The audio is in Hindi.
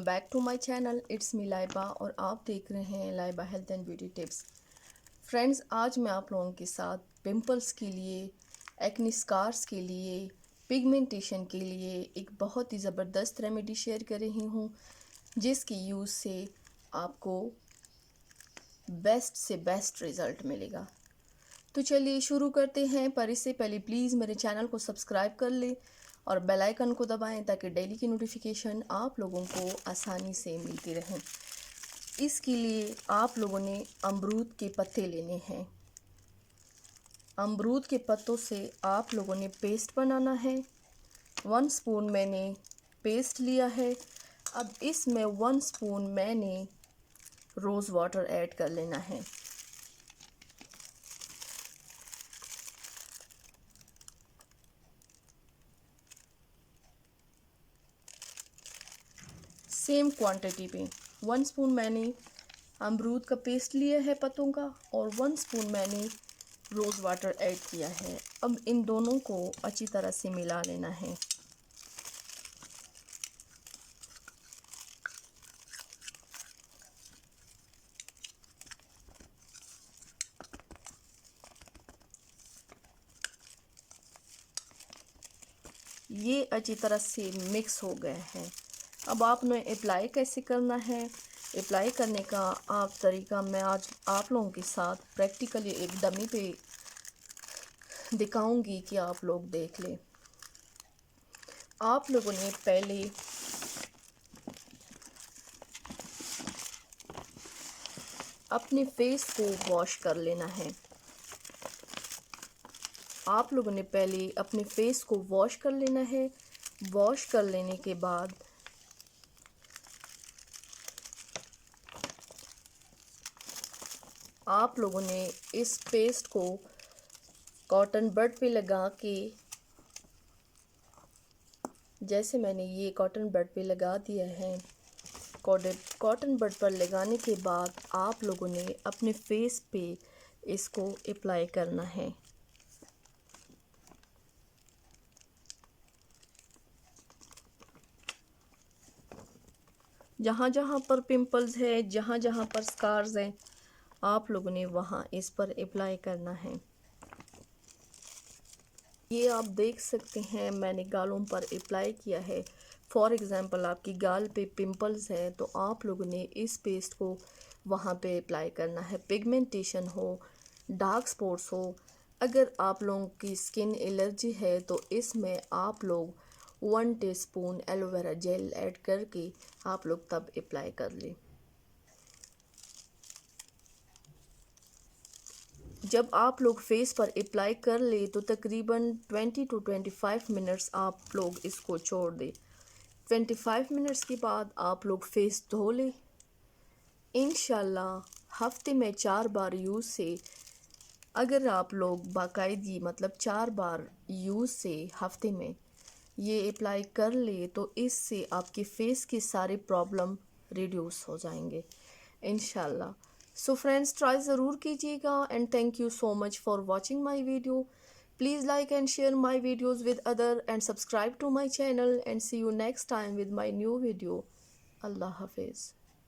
Back to my channel. It's me Laiba और आप देख रहे हैं Laiba health and beauty tips. Friends, आज मैं आप लोगों के साथ पिंपल्स के लिए, एक्ने स्कार्स के लिए, पिगमेंटेशन के लिए एक बहुत ही ज़बरदस्त रेमेडी शेयर कर रही हूँ, जिसकी यूज़ से आपको बेस्ट से बेस्ट रिज़ल्ट मिलेगा। तो चलिए शुरू करते हैं, पर इससे पहले प्लीज़ मेरे चैनल को सब्सक्राइब कर ले और बेल आइकन को दबाएं ताकि डेली की नोटिफिकेशन आप लोगों को आसानी से मिलती रहे। इसके लिए आप लोगों ने अमरूद के पत्ते लेने हैं। अमरूद के पत्तों से आप लोगों ने पेस्ट बनाना है। 1 स्पून मैंने पेस्ट लिया है। अब इसमें 1 स्पून मैंने रोज़ वाटर ऐड कर लेना है। सेम क्वांटिटी पे 1 स्पून मैंने अमरूद का पेस्ट लिया है पत्तों का और 1 स्पून मैंने रोज़ वाटर ऐड किया है। अब इन दोनों को अच्छी तरह से मिला लेना है। ये अच्छी तरह से मिक्स हो गया है। अब आपने अप्लाई कैसे करना है, अप्लाई करने का आप तरीका मैं आज आप लोगों के साथ प्रैक्टिकली एक डमी पे दिखाऊंगी कि आप लोग देख लें। आप लोगों ने पहले अपने फेस को वॉश कर लेना है। आप लोगों ने पहले अपने फेस को वॉश कर लेना है। वॉश कर लेने के बाद आप लोगों ने इस पेस्ट को कॉटन बड पे लगा के, जैसे मैंने ये कॉटन बड पे लगा दिया है, कॉटन बड पर लगाने के बाद आप लोगों ने अपने फेस पे इसको अप्लाई करना है। जहाँ जहाँ पर पिंपल्स है, जहाँ जहाँ पर स्कार्स हैं, आप लोगों ने वहाँ इस पर अप्लाई करना है। ये आप देख सकते हैं मैंने गालों पर अप्लाई किया है। फॉर एग्ज़ाम्पल आपकी गाल पे पिंपल्स है तो आप लोगों ने इस पेस्ट को वहाँ पे अप्लाई करना है। पिगमेंटेशन हो, डार्क स्पॉट्स हो, अगर आप लोगों की स्किन एलर्जी है तो इसमें आप लोग 1 टीस्पून एलोवेरा जेल ऐड करके आप लोग तब अप्लाई कर लें। जब आप लोग फेस पर अप्लाई कर ले तो तकरीबन 20 to 25 मिनट्स आप लोग इसको छोड़ दें। 25 मिनट्स के बाद आप लोग फेस धो लें। इंशाल्लाह हफ्ते में 4 बार यूज़ से, अगर आप लोग बाकायदगी मतलब 4 बार यूज़ से हफ्ते में ये अप्लाई कर ले तो इससे आपके फेस के सारे प्रॉब्लम रिड्यूस हो जाएंगे इंशाल्लाह। सो फ्रेंड्स, ट्राई ज़रूर कीजिएगा and thank you so much for watching my video. Please like and share my videos with other and subscribe to my channel and see you next time with my new video. अल्लाह हाफिज़।